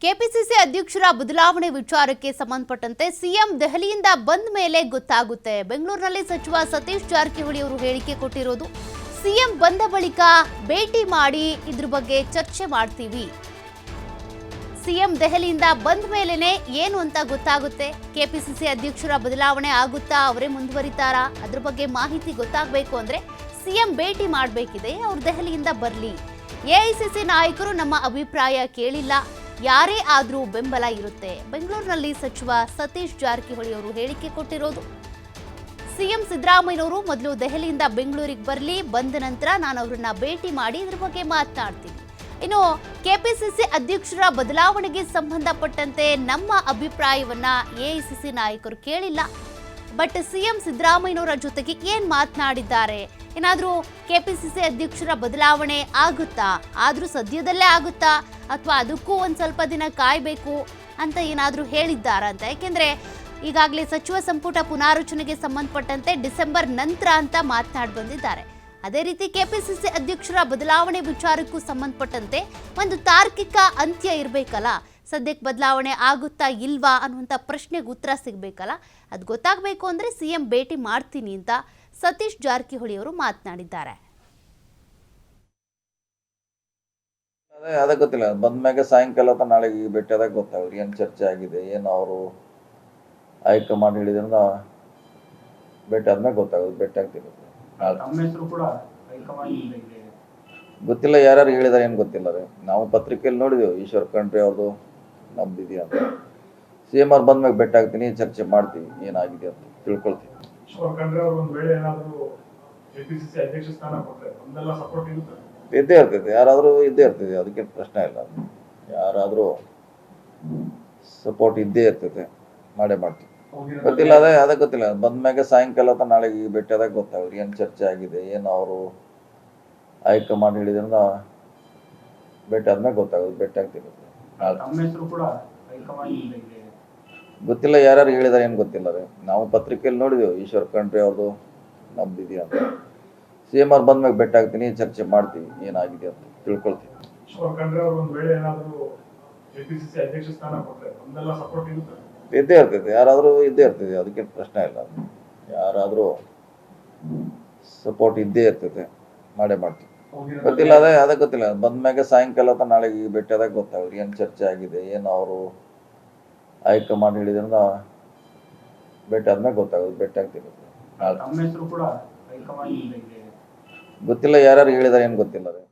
KPCC ಅಧ್ಯಕ್ಷರ ಬದಲಾವಣೆ ವಿಚಾರಕ್ಕೆ ಸಂಬಂಧಪಟ್ಟಂತೆ ಸಿಎಂ ದೆಹಲಿಯಿಂದ ಬಂದ ಮೇಲೆ ಗೊತ್ತಾಗುತ್ತೆ. ಬೆಂಗಳೂರಿನಲ್ಲಿ ಸಚಿವ ಸತೀಶ್ ಜಾರಕಿಹೊಳಿ ಅವರು ಹೇಳಿಕೆ ಕೊಟ್ಟಿರೋದು. ಸಿಎಂ ಬಂದ ಬಳಿಕ ಭೇಟಿ ಮಾಡಿ ಇದ್ರ ಬಗ್ಗೆ ಚರ್ಚೆ ಮಾಡ್ತೀವಿ. ಸಿಎಂ ದೆಹಲಿಯಿಂದ ಬಂದ ಮೇಲೆನೆ ಏನು ಅಂತ ಗೊತ್ತಾಗುತ್ತೆ. ಕೆಪಿಸಿಸಿ ಅಧ್ಯಕ್ಷರ ಬದಲಾವಣೆ ಆಗುತ್ತಾ, ಅವರೇ ಮುಂದುವರಿತಾರಾ, ಅದ್ರ ಬಗ್ಗೆ ಮಾಹಿತಿ ಗೊತ್ತಾಗಬೇಕು ಅಂದ್ರೆ ಸಿಎಂ ಭೇಟಿ ಮಾಡಬೇಕಿದೆ. ಅವರು ದೆಹಲಿಯಿಂದ ಬರಲಿ. ಎಐಸಿಸಿ ನಾಯಕರು ನಮ್ಮ ಅಭಿಪ್ರಾಯ ಕೇಳಿಲ್ಲ, ಯಾರೇ ಆದರೂ ಬೆಂಬಲ ಇರುತ್ತೆ. ಬೆಂಗಳೂರಿನಲ್ಲಿ ಸಚಿವ ಸತೀಶ್ ಜಾರಕಿಹೊಳಿ ಅವರು ಹೇಳಿಕೆ ಕೊಟ್ಟಿರೋದು. ಸಿಎಂ ಸಿದ್ದರಾಮಯ್ಯನವರು ಮೊದಲು ದೆಹಲಿಯಿಂದ ಬೆಂಗಳೂರಿಗೆ ಬರಲಿ, ಬಂದ ನಂತರ ನಾನು ಅವರನ್ನ ಭೇಟಿ ಮಾಡಿ ಇದ್ರ ಬಗ್ಗೆ ಮಾತನಾಡ್ತೀನಿ. ಇನ್ನು ಕೆಪಿಸಿಸಿ ಅಧ್ಯಕ್ಷರ ಬದಲಾವಣೆಗೆ ಸಂಬಂಧಪಟ್ಟಂತೆ ನಮ್ಮ ಅಭಿಪ್ರಾಯವನ್ನ ಎಐಸಿಸಿ ನಾಯಕರು ಕೇಳಿಲ್ಲ. ಬಟ್ ಸಿಎಂ ಸಿದ್ದರಾಮಯ್ಯನವರ ಜೊತೆಗೆ ಏನ್ ಮಾತನಾಡಿದ್ದಾರೆ, ಏನಾದರೂ ಕೆಪಿಸಿಸಿ ಅಧ್ಯಕ್ಷರ ಬದಲಾವಣೆ ಆಗುತ್ತಾ, ಆದ್ರೂ ಸದ್ಯದಲ್ಲೇ ಆಗುತ್ತಾ ಅಥವಾ ಅದಕ್ಕೂ ಒಂದು ಸ್ವಲ್ಪ ದಿನ ಕಾಯಬೇಕು ಅಂತ ಏನಾದರೂ ಹೇಳಿದ್ದಾರಂತ. ಯಾಕೆಂದ್ರೆ ಈಗಾಗಲೇ ಸಚಿವ ಸಂಪುಟ ಪುನಾರಚನೆಗೆ ಸಂಬಂಧಪಟ್ಟಂತೆ ಡಿಸೆಂಬರ್ ನಂತರ ಅಂತ ಮಾತನಾಡಿ ಬಂದಿದ್ದಾರೆ. ಅದೇ ರೀತಿ ಕೆಪಿಸಿಸಿ ಅಧ್ಯಕ್ಷರ ಬದಲಾವಣೆ ವಿಚಾರಕ್ಕೂ ಸಂಬಂಧಪಟ್ಟಂತೆ ಒಂದು ತಾರ್ಕಿಕ ಅಂತ್ಯ ಇರಬೇಕಲ್ಲ. ಸದ್ಯಕ್ಕೆ ಬದಲಾವಣೆ ಆಗುತ್ತಾ ಇಲ್ವಾ ಅನ್ನುವಂಥ ಪ್ರಶ್ನೆಗೆ ಉತ್ತರ ಸಿಗಬೇಕಲ್ಲ. ಅದು ಗೊತ್ತಾಗಬೇಕು ಅಂದರೆ ಸಿಎಂ ಭೇಟಿ ಮಾಡ್ತೀನಿ ಅಂತ ಸತೀಶ್ ಜಾರಕಿಹೊಳಿ ಅವರು ಮಾತನಾಡಿದ್ದಾರೆ. ಅದೇ ಗೊತ್ತಿಲ್ಲ, ಬಂದ್ಮ್ಯಾಗ ಸಾಯಂಕಾಲ ಅಥವಾ ನಾಳೆಗೆ ಭೇಟಿ ಆದಾಗ ಗೊತ್ತಾಗುತ್ತೆ ಏನು ಚರ್ಚೆ ಆಗಿದೆ, ಏನು ಅವರು ಹೈಕಮಾಂಡ್ ಹೇಳಿದ್ರಿಂದ ಭೇಟಿ ಆದ್ಮೇಲೆ ಗೊತ್ತಾಗುತ್ತೆ. ಭೇಟಿ ಆಗ್ತಿರುತ್ತೆ. ಗೊತ್ತಿಲ್ಲ ಯಾರ್ಯಾರು ಹೇಳಿದಾರೆ ಏನು ಗೊತ್ತಿಲ್ಲ ರೀ. ನಾವು ಪತ್ರಿಕೆಯಲ್ಲಿ ನೋಡಿದೆವು ಈಶ್ವರ್ ಖಂಡ್ರೆ ಅವ್ರದ್ದು ನಮ್ದಿದೆಯಾ ಅಂತ. ಸಿಎಂ ಅವ್ರು ಬಂದ್ಮ್ಯಾಗ ಭೇಟಿ ಆಗ್ತೀನಿ, ಚರ್ಚೆ ಮಾಡ್ತೀವಿ, ಏನಾಗಿದೆ ಅಂತ ತಿಳ್ಕೊಳ್ತೀವಿ. ಇದ್ದೇ ಇರ್ತೈತೆ, ಯಾರಾದರೂ ಇದ್ದೇ ಇರ್ತೈತೆ, ಅದಕ್ಕೆ ಪ್ರಶ್ನೆ ಇಲ್ಲ. ಯಾರಾದರೂ ಸಪೋರ್ಟ್ ಇದ್ದೇ ಇರ್ತೈತೆ, ಮಾಡೇ ಮಾಡ್ತೀವಿ. ಗೊತ್ತಿಲ್ಲ, ಅದೇ ಗೊತ್ತಿಲ್ಲ, ಬಂದ್ಮ್ಯಾಗ ಸಾಯಂಕಾಲ ಅಥವಾ ನಾಳೆಗೆ ಭೇಟಿ ಆದಾಗ ಗೊತ್ತಾಗುತ್ತೆ ಏನು ಚರ್ಚೆ ಆಗಿದೆ, ಏನು ಅವರು ಹೈಕಮಾಂಡ್ ಹೇಳಿದ್ರಿಂದ ಭೇಟಿ ಆದ್ಮೇಲೆ ಗೊತ್ತಾಗುತ್ತೆ. ಭೇಟಿ ಆಗ್ತಿರುತ್ತೆ. ಗೊತ್ತಿಲ್ಲ ಯಾರ್ಯಾರು ಹೇಳಿದಾರೆ ಏನು ಗೊತ್ತಿಲ್ಲ ರೀ. ನಾವು ಪತ್ರಿಕೆಯಲ್ಲಿ ನೋಡಿದೆವು ಈಶ್ವರ್ ಖಂಡ್ರೆ ಅವ್ರದ್ದು ನಮ್ದಿದೆಯಾ ಅಂತ. ಸಿಎಂ ಅವ್ರು ಬಂದ್ಮ್ಯಾಗ ಭೇಟಿ ಆಗ್ತೀನಿ, ಚರ್ಚೆ ಮಾಡ್ತೀವಿ, ಏನಾಗಿದೆ ಅಂತ ತಿಳ್ಕೊಳ್ತೀವಿ. ಇದ್ದೇ ಇರ್ತೈತೆ, ಯಾರಾದರೂ ಇದ್ದೇ ಇರ್ತೈತೆ, ಅದಕ್ಕೆ ಪ್ರಶ್ನೆ ಇಲ್ಲ. ಯಾರಾದರೂ ಸಪೋರ್ಟ್ ಇದ್ದೇ ಇರ್ತೈತೆ, ಮಾಡೇ ಮಾಡ್ತೀವಿ. ಗೊತ್ತಿಲ್ಲ, ಅದೇ ಗೊತ್ತಿಲ್ಲ, ಬಂದ್ಮ್ಯಾಗ ಸಾಯಂಕಾಲ ಅಥವಾ ನಾಳೆಗೆ ಭೇಟಿ ಆದಾಗ ಗೊತ್ತಾಗುತ್ತೆ ಏನು ಚರ್ಚೆ ಆಗಿದೆ, ಏನು ಅವರು ಹೈಕಮಾಂಡ್ ಹೇಳಿದ್ರಿಂದ ಭೇಟಿ ಆದ್ಮೇಲೆ ಗೊತ್ತಾಗುತ್ತೆ. ಭೇಟಿ ಆಗ್ತಿರುತ್ತೆ. ಗೊತ್ತಿಲ್ಲ ಯಾರ್ಯಾರು ಹೇಳಿದಾರೆ ಏನು ಗೊತ್ತಿಲ್ಲ ರೀ.